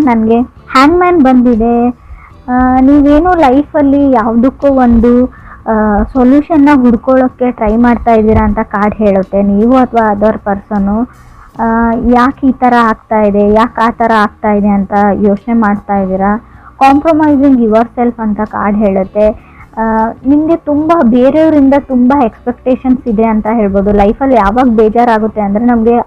Card ನನಗೆ ಹ್ಯಾಂಗ್ಮ್ಯಾನ್ ಬಂದಿದೆ. ನೀವೇನು ಲೈಫಲ್ಲಿ ಯಾವುದಕ್ಕೂ ಒಂದು ಸೊಲ್ಯೂಷನ್ನ ಹುಡ್ಕೊಳ್ಳೋಕ್ಕೆ ಟ್ರೈ ಮಾಡ್ತಾ ಇದ್ದೀರಾ ಅಂತ ಕಾರ್ಡ್ ಹೇಳುತ್ತೆ. ನೀವು ಅಥವಾ ಅದರ್ ಪರ್ಸನು ಯಾಕೆ ಈ ಥರ ಆಗ್ತಾ ಇದೆ, ಯಾಕೆ ಆ ಥರ ಆಗ್ತಾ ಇದೆ ಅಂತ ಯೋಚನೆ ಮಾಡ್ತಾ ಇದ್ದೀರಾ. ಕಾಂಪ್ರಮೈಸಿಂಗ್ ಯುವರ್ ಸೆಲ್ಫ್ ಅಂತ ಕಾರ್ಡ್ ಹೇಳುತ್ತೆ. ನಿಮಗೆ ತುಂಬ ಬೇರೆಯವರಿಂದ ತುಂಬ ಎಕ್ಸ್ಪೆಕ್ಟೇಷನ್ಸ್ ಇದೆ ಅಂತ ಹೇಳ್ಬೋದು. ಲೈಫಲ್ಲಿ ಯಾವಾಗ ಬೇಜಾರಾಗುತ್ತೆ ಅಂದರೆ ನಮಗೆ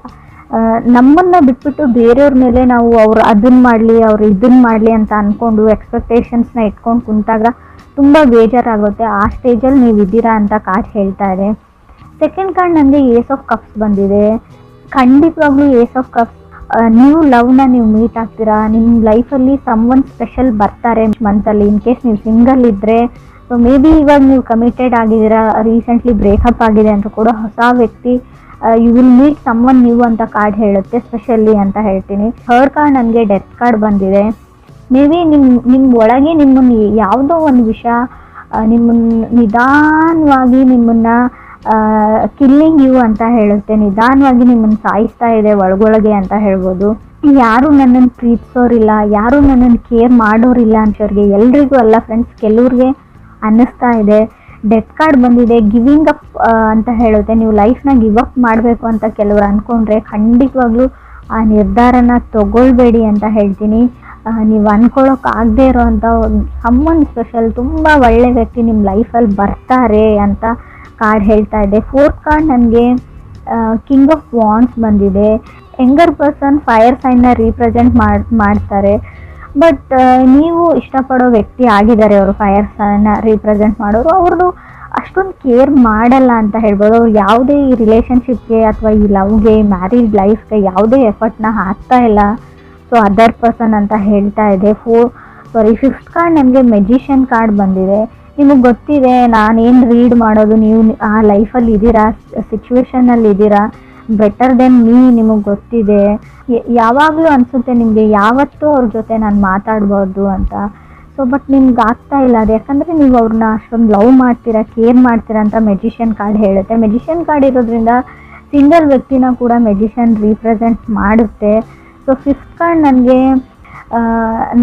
ನಮ್ಮನ್ನು ಬಿಟ್ಬಿಟ್ಟು ಬೇರೆಯವ್ರ ಮೇಲೆ ನಾವು ಅವ್ರು ಅದನ್ನು ಮಾಡಲಿ ಅವ್ರು ಇದನ್ನು ಮಾಡಲಿ ಅಂತ ಅಂದ್ಕೊಂಡು ಎಕ್ಸ್ಪೆಕ್ಟೇಷನ್ಸ್ನ ಇಟ್ಕೊಂಡು ಕುಂತಾಗ ತುಂಬ ಬೇಜಾರಾಗುತ್ತೆ. ಆ ಸ್ಟೇಜಲ್ಲಿ ನೀವು ಇದ್ದೀರಾ ಅಂತ ಕಾರ್ಡ್ ಹೇಳ್ತಾ ಇದೆ. ಸೆಕೆಂಡ್ ಕಾರ್ಡ್ ನನಗೆ ಏಸ್ ಆಫ್ ಕಪ್ಸ್ ಬಂದಿದೆ. ಖಂಡಿತವಾಗ್ಲೂ ಏಸ್ ಆಫ್ ಕಪ್ಸ್ ನೀವು ಲವ್ನ ನೀವು ಮೀಟ್ ಆಗ್ತೀರಾ. ನಿಮ್ಮ ಲೈಫಲ್ಲಿ ಸಮ್ವನ್ ಸ್ಪೆಷಲ್ ಬರ್ತಾರೆ ಮಂತಲ್ಲಿ. ಇನ್ ಕೇಸ್ ನೀವು ಸಿಂಗಲ್ ಇದ್ದರೆ, ಸೊ ಮೇ ಬಿ ಇವಾಗ ನೀವು ಕಮಿಟೆಡ್ ಆಗಿದ್ದೀರಾ, ರೀಸೆಂಟ್ಲಿ ಬ್ರೇಕಪ್ ಆಗಿದೆ ಅಂತ ಕೂಡ ಹೊಸ ವ್ಯಕ್ತಿ you will meet someone new ಅಂತ ಕಾರ್ಡ್ ಹೇಳುತ್ತೆ, ಸ್ಪೆಷಲಿ ಅಂತ ಹೇಳ್ತೀನಿ. ಥರ್ಡ್ ಕಾರ್ಡ್ ನನಗೆ ಡೆತ್ ಕಾರ್ಡ್ ಬಂದಿದೆ. ಮೇ ಬಿ ನಿಮ್ಮ ಒಳಗೆ ನಿಮ್ಮನ್ನು ಯಾವುದೋ ಒಂದು ವಿಷಯ ನಿಮ್ಮನ್ನು ನಿಧಾನವಾಗಿ ನಿಮ್ಮನ್ನು ಕಿಲ್ಲಿಂಗ್ ಯು ಅಂತ ಹೇಳುತ್ತೆ. ನಿಧಾನವಾಗಿ ನಿಮ್ಮನ್ನು ಸಾಯಿಸ್ತಾ ಇದೆ ಒಳಗೊಳಗೆ ಅಂತ ಹೇಳ್ಬೋದು. ಯಾರು ನನ್ನನ್ನು ಪ್ರೀತಿಸೋರಿಲ್ಲ, ಯಾರು ನನ್ನನ್ನು ಕೇರ್ ಮಾಡೋರಿಲ್ಲ ಅಂತವ್ರಿಗೆ ಎಲ್ರಿಗೂ ಅಲ್ಲ ಫ್ರೆಂಡ್ಸ್, ಕೆಲವ್ರಿಗೆ ಅನ್ನಿಸ್ತಾ ಇದೆ. ಡೆತ್ ಕಾರ್ಡ್ ಬಂದಿದೆ. ಗಿವಿಂಗ್ ಅಪ್ ಅಂತ ಹೇಳುತ್ತೆ. ನೀವು ಲೈಫ್ನ ಗಿವ್ ಅಪ್ ಮಾಡಬೇಕು ಅಂತ ಕೆಲವರು ಅಂದ್ಕೊಂಡ್ರೆ ಖಂಡಿತವಾಗ್ಲೂ ಆ ನಿರ್ಧಾರನ ತಗೊಳ್ಬೇಡಿ ಅಂತ ಹೇಳ್ತೀನಿ. ನೀವು ಅಂದ್ಕೊಳ್ಳೋಕ್ಕಾಗದೇ ಇರೋವಂಥ ಸಮ್ಮನ್ ಸ್ಪೆಷಲ್ ತುಂಬ ಒಳ್ಳೆ ವ್ಯಕ್ತಿ ನಿಮ್ಮ ಲೈಫಲ್ಲಿ ಬರ್ತಾರೆ ಅಂತ ಕಾರ್ಡ್ ಹೇಳ್ತಾ ಇದೆ. ಫೋರ್ತ್ ಕಾರ್ಡ್ ನನಗೆ ಕಿಂಗ್ ಆಫ್ ವಾಂಡ್ಸ್ ಬಂದಿದೆ. ಯಂಗರ್ ಪರ್ಸನ್ ಫೈರ್ ಸೈನ್ನ ರೀಪ್ರೆಸೆಂಟ್ ಮಾಡ್ತಾರೆ. ಬಟ್ ನೀವು ಇಷ್ಟಪಡೋ ವ್ಯಕ್ತಿ ಆಗಿದ್ದಾರೆ ಅವರು, ಫೈರ್ ಸೈನ್ನ ರೀಪ್ರೆಸೆಂಟ್ ಮಾಡೋರು. ಅವ್ರದ್ದು ಅಷ್ಟೊಂದು ಕೇರ್ ಮಾಡಲ್ಲ ಅಂತ ಹೇಳ್ಬೋದು. ಅವ್ರು ಯಾವುದೇ ಈ ರಿಲೇಷನ್ಶಿಪ್ಗೆ ಅಥವಾ ಈ ಲವ್ಗೆ, ಮ್ಯಾರಿಡ್ ಲೈಫ್ಗೆ ಯಾವುದೇ ಎಫರ್ಟ್ನ ಹಾಕ್ತಾ ಇಲ್ಲ. ಸೊ ಅದರ್ ಪರ್ಸನ್ ಅಂತ ಹೇಳ್ತಾ ಇದೆ. ಫಿಫ್ತ್ ಕಾರ್ಡ್ ನನಗೆ ಮೆಜಿಷಿಯನ್ ಕಾರ್ಡ್ ಬಂದಿದೆ. ನಿಮಗೆ ಗೊತ್ತಿದೆ ನಾನೇನು ರೀಡ್ ಮಾಡೋದು, ನೀವು ಆ ಲೈಫಲ್ಲಿ ಇದ್ದೀರಾ, ಸಿಚುವೇಶನಲ್ಲಿ ಇದ್ದೀರಾ, ಬೆಟರ್ ದೆನ್ ಮೀ ನಿಮಗೆ ಗೊತ್ತಿದೆ. ಯಾವಾಗಲೂ ಅನಿಸುತ್ತೆ ನಿಮಗೆ ಯಾವತ್ತೂ ಅವ್ರ ಜೊತೆ ನಾನು ಮಾತಾಡ್ಬೋದು ಅಂತ. ಸೊ ಬಟ್ ನಿಮ್ಗೆ ಆಗ್ತಾ ಇಲ್ಲ ಅದು, ಯಾಕಂದರೆ ನೀವು ಅವ್ರನ್ನ ಅಷ್ಟೊಂದು ಲವ್ ಮಾಡ್ತೀರಾ, ಕೇರ್ ಮಾಡ್ತೀರಾ ಅಂತ ಮೆಜಿಷಿಯನ್ ಕಾರ್ಡ್ ಹೇಳುತ್ತೆ. ಮೆಜಿಷಿಯನ್ ಕಾರ್ಡ್ ಇರೋದ್ರಿಂದ ಸಿಂಗಲ್ ವ್ಯಕ್ತಿನ ಕೂಡ ಮೆಜಿಷಿಯನ್ ರೀಪ್ರೆಸೆಂಟ್ ಮಾಡುತ್ತೆ. ಸೊ ಫಿಫ್ತ್ ಕಾರ್ಡ್ ನನಗೆ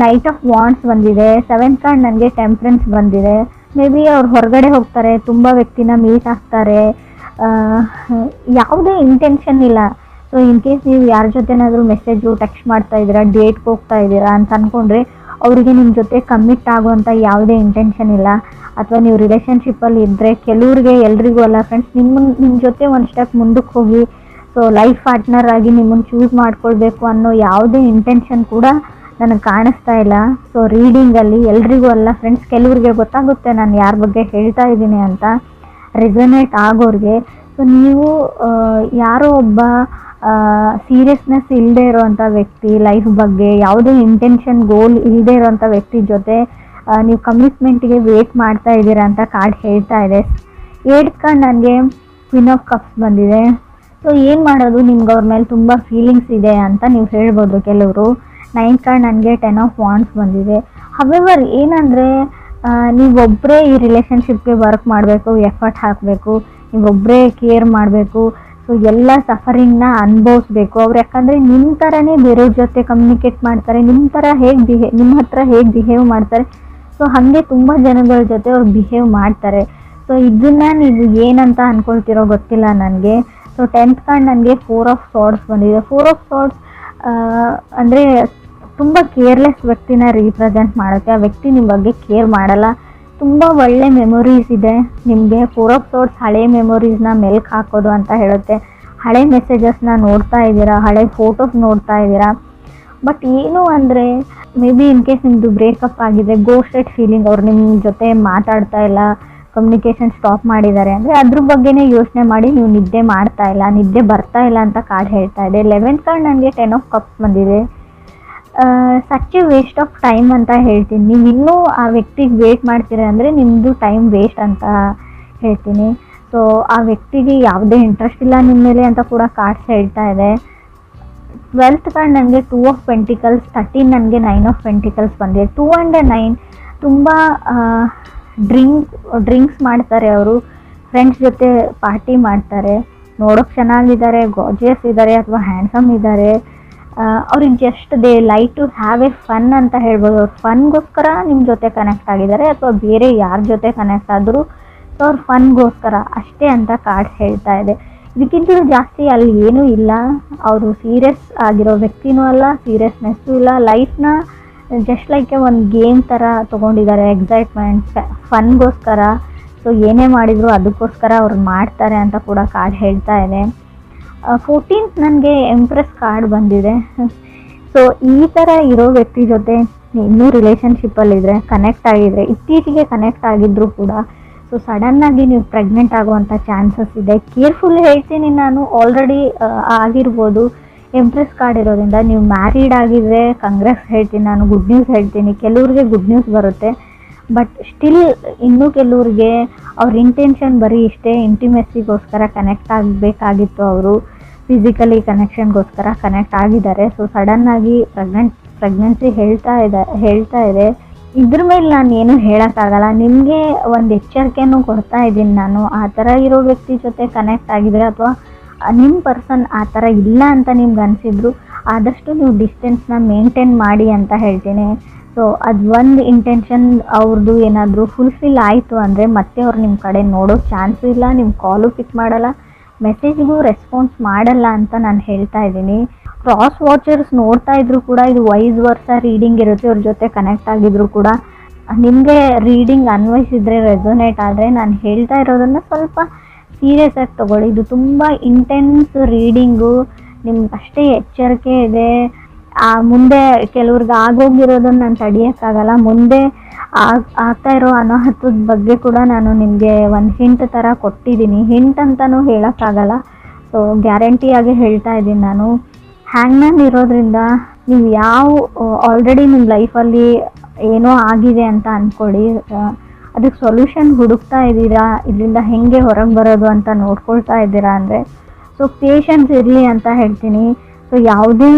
ನೈಟ್ ಆಫ್ ವಾಂಡ್ಸ್ ಬಂದಿದೆ. ಸೆವೆಂತ್ ಕಾರ್ಡ್ ನನಗೆ ಟೆಂಪ್ರೆನ್ಸ್ ಬಂದಿದೆ. ಮೇ ಬಿ ಅವ್ರು ಹೊರಗಡೆ ಹೋಗ್ತಾರೆ, ತುಂಬ ವ್ಯಕ್ತಿನ ಮೀಟ್ ಆಗ್ತಾರೆ, ಯಾವುದೇ ಇಂಟೆನ್ಷನ್ ಇಲ್ಲ. ಸೊ ಇನ್ ಕೇಸ್ ನೀವು ಯಾರ ಜೊತೆನಾದರೂ ಮೆಸೇಜು ಟೆಕ್ಸ್ಟ್ ಮಾಡ್ತಾ ಇದ್ದೀರಾ, ಡೇಟ್ಗೆ ಹೋಗ್ತಾ ಇದ್ದೀರಾ ಅಂತ ಅಂದ್ಕೊಂಡ್ರೆ ಅವರಿಗೆ ನಿಮ್ಮ ಜೊತೆ ಕಮಿಟ್ ಆಗುವಂಥ ಯಾವುದೇ ಇಂಟೆನ್ಷನ್ ಇಲ್ಲ. ಅಥವಾ ನೀವು ರಿಲೇಷನ್ಶಿಪ್ಪಲ್ಲಿ ಇದ್ದರೆ ಕೆಲವ್ರಿಗೆ, ಎಲ್ರಿಗೂ ಅಲ್ಲ ಫ್ರೆಂಡ್ಸ್, ನಿಮ್ಮ ಜೊತೆ ಒಂದು ಸ್ಟೆಪ್ ಮುಂದಕ್ಕೆ ಹೋಗಿ ಸೊ ಲೈಫ್ ಪಾರ್ಟ್ನರ್ ಆಗಿ ನಿಮ್ಮನ್ನು ಚೂಸ್ ಮಾಡ್ಕೊಳ್ಬೇಕು ಅನ್ನೋ ಯಾವುದೇ ಇಂಟೆನ್ಷನ್ ಕೂಡ ನನಗೆ ಕಾಣಿಸ್ತಾ ಇಲ್ಲ. ಸೊ ರೀಡಿಂಗಲ್ಲಿ ಎಲ್ರಿಗೂ ಅಲ್ಲ ಫ್ರೆಂಡ್ಸ್, ಕೆಲವ್ರಿಗೆ ಗೊತ್ತಾಗುತ್ತೆ ನಾನು ಯಾರ ಬಗ್ಗೆ ಹೇಳ್ತಾ ಇದ್ದೀನಿ ಅಂತ, ರೆಸೊನೇಟ್ ಆಗೋರಿಗೆ. ಸೊ ನೀವು ಯಾರೋ ಒಬ್ಬ ಸೀರಿಯಸ್ನೆಸ್ ಇಲ್ಲದೆ ಇರೋವಂಥ ವ್ಯಕ್ತಿ, ಲೈಫ್ ಬಗ್ಗೆ ಯಾವುದೇ ಇಂಟೆನ್ಷನ್ ಗೋಲ್ ಇಲ್ಲದೆ ಇರೋವಂಥ ವ್ಯಕ್ತಿ ಜೊತೆ ನೀವು ಕಮಿಟ್ಮೆಂಟ್ಗೆ ವೇಟ್ ಮಾಡ್ತಾ ಇದ್ದೀರಾ ಅಂತ ಕಾರ್ಡ್ ಹೇಳ್ತಾ ಇದೆ. 8th ಕಾರ್ಡ್ ನನಗೆ ಕ್ವೀನ್ ಆಫ್ ಕಪ್ಸ್ ಬಂದಿದೆ. ಸೊ ಏನು ಮಾಡೋದು, ನಿಮ್ಗೆ ಅವ್ರ ಮೇಲೆ ತುಂಬ ಫೀಲಿಂಗ್ಸ್ ಇದೆ ಅಂತ ನೀವು ಹೇಳ್ಬೋದು ಕೆಲವರು. 9th ಕಾರ್ಡ್ ನನಗೆ 10 ಆಫ್ ವಾಂಡ್ಸ್ ಬಂದಿದೆ. ಹವೆವರ್ ಏನಂದರೆ ನೀವೊಬ್ಬರೇ ಈ ರಿಲೇಷನ್ಶಿಪ್ಗೆ ವರ್ಕ್ ಮಾಡಬೇಕು, ಎಫರ್ಟ್ ಹಾಕಬೇಕು, ನೀವೊಬ್ಬರೇ ಕೇರ್ ಮಾಡಬೇಕು. ಸೊ ಎಲ್ಲ ಸಫರಿಂಗ್ನ ಅನುಭವಿಸ್ಬೇಕು ಅವ್ರು. ಯಾಕಂದರೆ ನಿಮ್ಮ ಥರನೇ ಬೇರೆಯವ್ರ ಜೊತೆ ಕಮ್ಯುನಿಕೇಟ್ ಮಾಡ್ತಾರೆ, ನಿಮ್ಮ ಥರ ನಿಮ್ಮ ಹತ್ರ ಹೇಗೆ ಬಿಹೇವ್ ಮಾಡ್ತಾರೆ, ಸೊ ಹಾಗೆ ತುಂಬ ಜನಗಳ ಜೊತೆ ಅವ್ರು ಬಿಹೇವ್ ಮಾಡ್ತಾರೆ. ಸೊ ಇದನ್ನು ನೀವು ಏನಂತ ಅಂದ್ಕೊಳ್ತಿರೋ ಗೊತ್ತಿಲ್ಲ ನನಗೆ. ಸೊ 10th ಕಾರ್ಡ್ ನನಗೆ 4 ಆಫ್ ಸಾರ್ಡ್ಸ್ ಬಂದಿದೆ. 4 ಆಫ್ ಸಾರ್ಡ್ಸ್ ಅಂದರೆ ತುಂಬ ಕೇರ್ಲೆಸ್ ವ್ಯಕ್ತಿನ ರೀಪ್ರೆಸೆಂಟ್ ಮಾಡುತ್ತೆ. ಆ ವ್ಯಕ್ತಿ ನಿಮ್ಮ ಬಗ್ಗೆ ಕೇರ್ ಮಾಡಲ್ಲ. ತುಂಬ ಒಳ್ಳೆ ಮೆಮೊರೀಸ್ ಇದೆ ನಿಮಗೆ. 4 ಆಫ್ ಸಾರ್ಡ್ಸ್ ಹಳೆ ಮೆಮೊರೀಸ್ನ ಮೆಲ್ಕ್ ಹಾಕೋದು ಅಂತ ಹೇಳುತ್ತೆ. ಹಳೆ ಮೆಸೇಜಸ್ನ ನೋಡ್ತಾ ಇದ್ದೀರಾ, ಹಳೆ ಫೋಟೋಸ್ ನೋಡ್ತಾ ಇದ್ದೀರಾ. ಬಟ್ ಏನು ಅಂದರೆ ಮೇ ಬಿ ಇನ್ ಕೇಸ್ ನಿಮ್ಮದು ಬ್ರೇಕಪ್ ಆಗಿದೆ, ಗೋಸ್ಟೆಡ್ ಫೀಲಿಂಗ್, ಅವ್ರು ನಿಮ್ಮ ಜೊತೆ ಮಾತಾಡ್ತಾ ಇಲ್ಲ, ಕಮ್ಯುನಿಕೇಷನ್ ಸ್ಟಾಪ್ ಮಾಡಿದ್ದಾರೆ ಅಂದರೆ ಅದ್ರ ಬಗ್ಗೆನೇ ಯೋಚನೆ ಮಾಡಿ ನೀವು ನಿದ್ದೆ ಮಾಡ್ತಾ ಇಲ್ಲ, ನಿದ್ದೆ ಬರ್ತಾ ಇಲ್ಲ ಅಂತ ಕಾರ್ಡ್ ಹೇಳ್ತಾ ಇದೆ. 11th ಕಾರ್ಡ್ ನನಗೆ 10 ಆಫ್ ಕಪ್ಸ್ ಬಂದಿದೆ. Such A waste of time ಅಂತ ಹೇಳ್ತೀನಿ. ನೀವು ಇನ್ನೂ ಆ ವ್ಯಕ್ತಿಗೆ ವೇಟ್ ಮಾಡ್ತೀರ ಅಂದರೆ ನಿಮ್ಮದು ಟೈಮ್ ವೇಸ್ಟ್ ಅಂತ ಹೇಳ್ತೀನಿ. ಸೊ ಆ ವ್ಯಕ್ತಿಗೆ ಯಾವುದೇ ಇಂಟ್ರೆಸ್ಟ್ ಇಲ್ಲ ನಿಮ್ಮ ಮೇಲೆ ಅಂತ ಕೂಡ ಕಾರ್ಡ್ಸ್ ಹೇಳ್ತಾ ಇದೆ. 12th ಕಾರ್ಡ್ ನನಗೆ 2 ಆಫ್ ಪೆಂಟಿಕಲ್ಸ್, 13 ನನಗೆ 9 ಆಫ್ ಪೆಂಟಿಕಲ್ಸ್ ಬಂದಿದೆ. 2 and 9 ತುಂಬ ಡ್ರಿಂಕ್ಸ್ ಮಾಡ್ತಾರೆ ಅವರು, ಫ್ರೆಂಡ್ಸ್ ಜೊತೆ ಪಾರ್ಟಿ ಮಾಡ್ತಾರೆ, ನೋಡೋಕ್ಕೆ ಚೆನ್ನಾಗಿದ್ದಾರೆ, ಗಾರ್ಜಿಯಸ್ ಇದ್ದಾರೆ ಅಥವಾ ಹ್ಯಾಂಡ್ಸಮ್ ಇದ್ದಾರೆ, ಅವ್ರಿಗೆ just they like to have a fun ಅಂತ ಹೇಳ್ಬೋದು. ಅವ್ರು ಫನ್ಗೋಸ್ಕರ ನಿಮ್ಮ ಜೊತೆ ಕನೆಕ್ಟ್ ಆಗಿದ್ದಾರೆ, ಅಥವಾ ಬೇರೆ ಯಾರ ಜೊತೆ ಕನೆಕ್ಟ್ ಆದರೂ ಸೊ ಅವ್ರು ಫನ್ಗೋಸ್ಕರ ಅಷ್ಟೇ ಅಂತ ಕಾರ್ಡ್ಸ್ ಹೇಳ್ತಾ ಇದೆ. ಇದಕ್ಕಿಂತಲೂ ಜಾಸ್ತಿ ಅಲ್ಲಿ ಏನೂ ಇಲ್ಲ. ಅವರು ಸೀರಿಯಸ್ ಆಗಿರೋ ವ್ಯಕ್ತಿನೂ ಅಲ್ಲ, ಸೀರಿಯಸ್ನೆಸ್ಸು ಇಲ್ಲ. ಲೈಫ್ನ ಜಸ್ಟ್ ಲೈಕ್ ಒಂದು ಗೇಮ್ ಥರ ತೊಗೊಂಡಿದ್ದಾರೆ, ಎಕ್ಸೈಟ್ಮೆಂಟ್ ಫನ್ಗೋಸ್ಕರ. ಸೊ ಏನೇ ಮಾಡಿದರೂ ಅದಕ್ಕೋಸ್ಕರ ಅವ್ರು ಮಾಡ್ತಾರೆ ಅಂತ ಕೂಡ ಕಾರ್ಡ್ ಹೇಳ್ತಾ ಇದೆ. 14th ನನಗೆ ಎಂಪ್ರೆಸ್ ಕಾರ್ಡ್ ಬಂದಿದೆ. ಸೊ ಈ ಥರ ಇರೋ ವ್ಯಕ್ತಿ ಜೊತೆ ಇನ್ನೂ ರಿಲೇಷನ್ಶಿಪ್ಪಲ್ಲಿದ್ದರೆ, ಕನೆಕ್ಟ್ ಆಗಿದ್ರೆ, ಇತ್ತೀಚೆಗೆ ಕನೆಕ್ಟ್ ಆಗಿದ್ದರೂ ಕೂಡ ಸೊ ಸಡನ್ನಾಗಿ ನೀವು ಪ್ರೆಗ್ನೆಂಟ್ ಆಗುವಂಥ ಚಾನ್ಸಸ್ ಇದೆ. ಕೇರ್ಫುಲ್ ಹೇಳ್ತೀನಿ ನಾನು, ಆಲ್ರೆಡಿ ಆಗಿರ್ಬೋದು. ಎಂಪ್ರೆಸ್ ಕಾರ್ಡ್ ಇರೋದ್ರಿಂದ ನೀವು ಮ್ಯಾರಿಡ್ ಆಗಿದ್ರೆ ಕಂಗ್ರೆಸ್ ಹೇಳ್ತೀನಿ ನಾನು, ಗುಡ್ ನ್ಯೂಸ್ ಹೇಳ್ತೀನಿ. ಕೆಲವ್ರಿಗೆ ಗುಡ್ ನ್ಯೂಸ್ ಬರುತ್ತೆ, ಬಟ್ ಸ್ಟಿಲ್ ಇನ್ನೂ ಕೆಲವ್ರಿಗೆ ಅವ್ರ ಇಂಟೆನ್ಷನ್ ಬರೀ ಇಷ್ಟೇ, ಇಂಟಿಮೆಸಿಗೋಸ್ಕರ ಕನೆಕ್ಟ್ ಆಗಬೇಕಾಗಿತ್ತು. ಅವರು ಫಿಸಿಕಲಿ ಕನೆಕ್ಷನ್ಗೋಸ್ಕರ ಕನೆಕ್ಟ್ ಆಗಿದ್ದಾರೆ. ಸೊ ಸಡನ್ನಾಗಿ ಪ್ರೆಗ್ನೆನ್ಸಿ ಹೇಳ್ತಾ ಇದೆ. ಇದ್ರ ಮೇಲೆ ನಾನು ಏನು ಹೇಳೋಕ್ಕಾಗಲ್ಲ. ನಿಮಗೆ ಒಂದು ಎಚ್ಚರಿಕೆನೂ ಕೊಡ್ತಾ ಇದ್ದೀನಿ ನಾನು. ಆ ಥರ ಇರೋ ವ್ಯಕ್ತಿ ಜೊತೆ ಕನೆಕ್ಟ್ ಆಗಿದ್ರೆ, ಅಥವಾ ನಿಮ್ಮ ಪರ್ಸನ್ ಆ ಥರ ಇಲ್ಲ ಅಂತ ನಿಮ್ಗೆ ಅನಿಸಿದ್ರು, ಆದಷ್ಟು ನೀವು ಡಿಸ್ಟೆನ್ಸ್ನ ಮೇಂಟೈನ್ ಮಾಡಿ ಅಂತ ಹೇಳ್ತೀನಿ. ಸೊ ಅದು ಒಂದು ಇಂಟೆನ್ಷನ್ ಅವ್ರದ್ದು ಏನಾದರೂ ಫುಲ್ಫಿಲ್ ಆಯಿತು ಅಂದರೆ ಮತ್ತೆ ಅವ್ರು ನಿಮ್ಮ ಕಡೆ ನೋಡೋ ಚಾನ್ಸು ಇಲ್ಲ, ನಿಮ್ಮ ಕಾಲು ಪಿಕ್ ಮಾಡಲ್ಲ, ಮೆಸೇಜ್ಗೂ ರೆಸ್ಪಾನ್ಸ್ ಮಾಡಲ್ಲ ಅಂತ ನಾನು ಹೇಳ್ತಾ ಇದ್ದೀನಿ. ಕ್ರಾಸ್ ವಾಚರ್ಸ್ ನೋಡ್ತಾ ಇದ್ರು ಕೂಡ ಇದು ವೈಸ್ ವರ್ಷ ರೀಡಿಂಗ್ ಇರುತ್ತೆ. ಅವ್ರ ಜೊತೆ ಕನೆಕ್ಟ್ ಆಗಿದ್ರು ಕೂಡ ನಿಮಗೆ ರೀಡಿಂಗ್ ಅನ್ವಯಿಸಿದ್ರೆ, ರೆಸೊನೇಟ್ ಆದರೆ, ನಾನು ಹೇಳ್ತಾ ಇರೋದನ್ನು ಸ್ವಲ್ಪ ಸೀರಿಯಸ್ ಆಗಿ ತೊಗೊಳ್ಳಿ. ಇದು ತುಂಬ ಇಂಟೆನ್ಸ್ ರೀಡಿಂಗು, ನಿಮ್ಗೆ ಅಷ್ಟೇ ಎಚ್ಚರಿಕೆ ಇದೆ. ಮುಂದೆ ಕೆಲವ್ರಿಗೆ ಆಗೋಗಿರೋದನ್ನು ನಾನು ತಡೆಯೋಕ್ಕಾಗಲ್ಲ. ಮುಂದೆ ಆಗ್ತಾ ಇರೋ ಅನಾಹುತದ ಬಗ್ಗೆ ಕೂಡ ನಾನು ನಿಮಗೆ ಒಂದು ಹಿಂಟ್ ಥರ ಕೊಟ್ಟಿದ್ದೀನಿ. ಹಿಂಟ್ ಅಂತಲೂ ಹೇಳೋಕ್ಕಾಗಲ್ಲ, ಸೊ ಗ್ಯಾರಂಟಿಯಾಗಿ ಹೇಳ್ತಾ ಇದ್ದೀನಿ ನಾನು. ಹ್ಯಾಂಗ್ಮ್ಯಾನ್ ಇರೋದ್ರಿಂದ ನೀವು ಆಲ್ರೆಡಿ ನಿಮ್ಮ ಲೈಫಲ್ಲಿ ಏನೋ ಆಗಿದೆ ಅಂತ ಅಂದ್ಕೊಳ್ಳಿ, ಅದಕ್ಕೆ ಸೊಲ್ಯೂಷನ್ ಹುಡುಕ್ತಾ ಇದ್ದೀರಾ, ಇದರಿಂದ ಹೇಗೆ ಹೊರಗೆ ಬರೋದು ಅಂತ ನೋಡ್ಕೊಳ್ತಾ ಇದ್ದೀರಾ ಅಂದರೆ ಸೊ ಪೇಷನ್ಸ್ ಇರಲಿ ಅಂತ ಹೇಳ್ತೀನಿ. ಸೊ ಯಾವುದೇ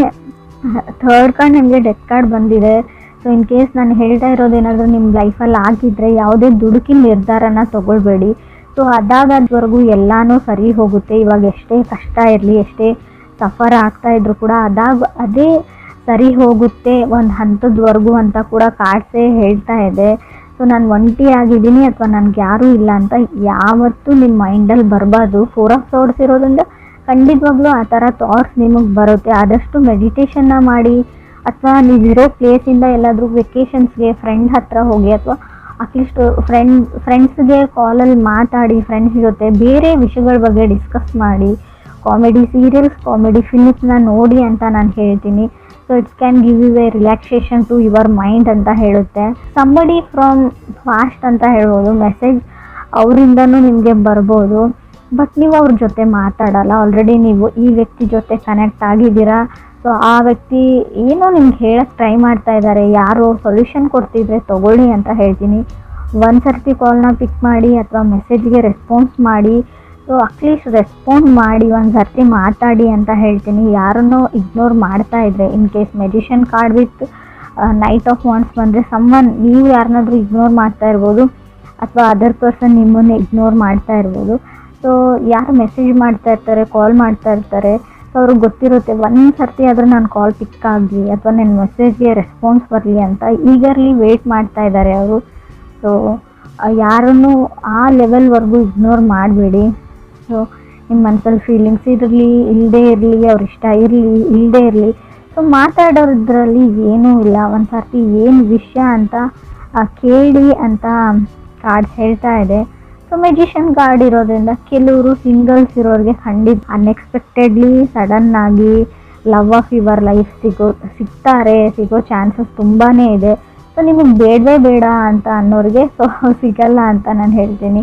ಥರ್ಡ್ ಕಾರ್ಡ್ ನಿಮಗೆ ಡೆತ್ ಕಾರ್ಡ್ ಬಂದಿದೆ. ಸೊ ಇನ್ ಕೇಸ್ ನಾನು ಹೇಳ್ತಾ ಇರೋದೇನಾದರೂ ನಿಮ್ಮ ಲೈಫಲ್ಲಿ ಆಗಿದ್ದರೆ ಯಾವುದೇ ದುಡುಕಿನ ನಿರ್ಧಾರನ ತೊಗೊಳ್ಬೇಡಿ. ಸೊ ಅದಾಗದ್ವರೆಗೂ ಎಲ್ಲನೂ ಸರಿ ಹೋಗುತ್ತೆ. ಇವಾಗ ಎಷ್ಟೇ ಕಷ್ಟ ಇರಲಿ, ಎಷ್ಟೇ ಸಫರ್ ಆಗ್ತಾಯಿದ್ರು ಕೂಡ ಅದೇ ಸರಿ ಹೋಗುತ್ತೆ ಒಂದು ಹಂತದವರೆಗೂ ಅಂತ ಕೂಡ ಕಾರ್ಡ್ಸೇ ಹೇಳ್ತಾ ಇದೆ. ಸೊ ನಾನು ಒಂಟಿ ಆಗಿದ್ದೀನಿ ಅಥವಾ ನನಗೆ ಯಾರೂ ಇಲ್ಲ ಅಂತ ಯಾವತ್ತೂ ನಿಮ್ಮ ಮೈಂಡಲ್ಲಿ ಬರಬಾರ್ದು. 4 ಆಫ್ ಸೋರ್ಡ್ಸ್ ಇರೋದ್ರಿಂದ ಖಂಡಿತವಾಗ್ಲೂ ಆ ಥರ ಥಾಟ್ಸ್ ನಿಮಗೆ ಬರುತ್ತೆ. ಆದಷ್ಟು ಮೆಡಿಟೇಷನ್ನ ಮಾಡಿ, ಅಥವಾ ನೀವಿರೋ ಪ್ಲೇಸಿಂದ ಎಲ್ಲಾದರೂ ವೆಕೇಷನ್ಸ್ಗೆ ಫ್ರೆಂಡ್ ಹತ್ರ ಹೋಗಿ, ಅಥವಾ ಅಟ್ಲೀಸ್ಟ್ ಫ್ರೆಂಡ್ಸ್ಗೆ ಕಾಲಲ್ಲಿ ಮಾತಾಡಿ, ಫ್ರೆಂಡ್ಸ್ ಜೊತೆ ಬೇರೆ ವಿಷಯಗಳ ಬಗ್ಗೆ ಡಿಸ್ಕಸ್ ಮಾಡಿ, ಕಾಮಿಡಿ ಸೀರಿಯಲ್ಸ್, ಕಾಮಿಡಿ ಫಿಲ್ಮ್ಸ್ನ ನೋಡಿ ಅಂತ ನಾನು ಹೇಳ್ತೀನಿ. So it's can give you a relaxation to your mind ಅಂತ ಹೇಳುತ್ತೆ. ಸಂಬಡಿ ಫ್ರಮ್ ಫಾಸ್ಟ್ ಅಂತ ಹೇಳ್ಬೋದು, ಮೆಸೇಜ್ ಅವರಿಂದನೂ ನಿಮಗೆ ಬರ್ಬೋದು, ಬಟ್ ನೀವು ಅವ್ರ ಜೊತೆ ಮಾತಾಡಲ್ಲ. ಆಲ್ರೆಡಿ ನೀವು ಈ ವ್ಯಕ್ತಿ ಜೊತೆ ಕನೆಕ್ಟ್ ಆಗಿದ್ದೀರಾ. ಸೊ ಆ ವ್ಯಕ್ತಿ ಏನೋ ನಿಮ್ಗೆ ಹೇಳಕ್ಕೆ ಟ್ರೈ ಮಾಡ್ತಾ ಇದ್ದಾರೆ, ಯಾರೋ ಸೊಲ್ಯೂಷನ್ ಕೊಡ್ತಿದ್ರೆ ತೊಗೊಳ್ಳಿ ಅಂತ ಹೇಳ್ತೀನಿ. ಒಂದು ಸರ್ತಿ ಕಾಲ್ನ ಪಿಕ್ ಮಾಡಿ ಅಥವಾ ಮೆಸೇಜ್ಗೆ ರೆಸ್ಪಾನ್ಸ್ ಮಾಡಿ. ಸೊ ಅಟ್ಲೀಸ್ಟ್ ರೆಸ್ಪಾಂಡ್ ಮಾಡಿ, ಒಂದು ಸರ್ತಿ ಮಾತಾಡಿ ಅಂತ ಹೇಳ್ತೀನಿ. ಯಾರನ್ನೋ ಇಗ್ನೋರ್ ಮಾಡ್ತಾ ಇದ್ರೆ, in case magician card with knight of wands ಬಂದರೆ ನೀವು ಯಾರನ್ನಾದ್ರೂ ಇಗ್ನೋರ್ ಮಾಡ್ತಾ ಇರ್ಬೋದು, ಅಥವಾ ಅದರ್ ಪರ್ಸನ್ ನಿಮ್ಮನ್ನು ಇಗ್ನೋರ್ ಮಾಡ್ತಾ ಇರ್ಬೋದು. ಸೊ ಯಾರು ಮೆಸೇಜ್ ಮಾಡ್ತಾ ಇರ್ತಾರೆ, ಕಾಲ್ ಮಾಡ್ತಾ ಇರ್ತಾರೆ, ಸೊ ಅವ್ರಿಗೆ ಗೊತ್ತಿರುತ್ತೆ ಒಂದು ಸರ್ತಿ ಆದರೂ ನಾನು ಕಾಲ್ ಪಿಕ್ ಆಗಲಿ ಅಥವಾ ನನ್ನ ಮೆಸೇಜ್ಗೆ ರೆಸ್ಪಾನ್ಸ್ ಬರಲಿ ಅಂತ ಈಗರ್ಲಿ ವೆಯ್ಟ್ ಮಾಡ್ತಾ ಇದ್ದಾರೆ ಅವರು. ಸೊ ಯಾರನ್ನು ಆ ಲೆವೆಲ್ವರೆಗೂ ಇಗ್ನೋರ್ ಮಾಡಬೇಡಿ. ಸೊ ನಿಮ್ಮ ಮನಸ್ಸಲ್ಲಿ ಫೀಲಿಂಗ್ಸ್ ಇರಲಿ ಇಲ್ಲದೇ ಇರಲಿ, ಅವ್ರ ಇಷ್ಟ ಇರಲಿ ಇಲ್ಲದೇ ಇರಲಿ, ಸೊ ಮಾತಾಡೋದ್ರಲ್ಲಿ ಏನೂ ಇಲ್ಲ. ಒಂದು ಸರ್ತಿ ಏನು ವಿಷಯ ಅಂತ ಕೇಳಿ ಅಂತ ಕಾರ್ಡ್ಸ್ ಹೇಳ್ತಾ ಇದೆ. ಸೊ ಮೆಜಿಷಿಯನ್ ಕಾರ್ಡ್ ಇರೋದ್ರಿಂದ ಕೆಲವರು ಸಿಂಗಲ್ಸ್ ಇರೋರಿಗೆ ಖಂಡಿತ ಅನ್ಎಕ್ಸ್ಪೆಕ್ಟೆಡ್ಲಿ ಸಡನ್ನಾಗಿ ಲವ್ ಆಫ್ ಯುವರ್ ಲೈಫ್ ಸಿಗೋ ಚಾನ್ಸಸ್ ತುಂಬಾ ಇದೆ. ಸೊ ನಿಮಗೆ ಬೇಡವೇ ಬೇಡ ಅಂತ ಅನ್ನೋರಿಗೆ ಸೊ ಸಿಗಲ್ಲ ಅಂತ ನಾನು ಹೇಳ್ತೀನಿ.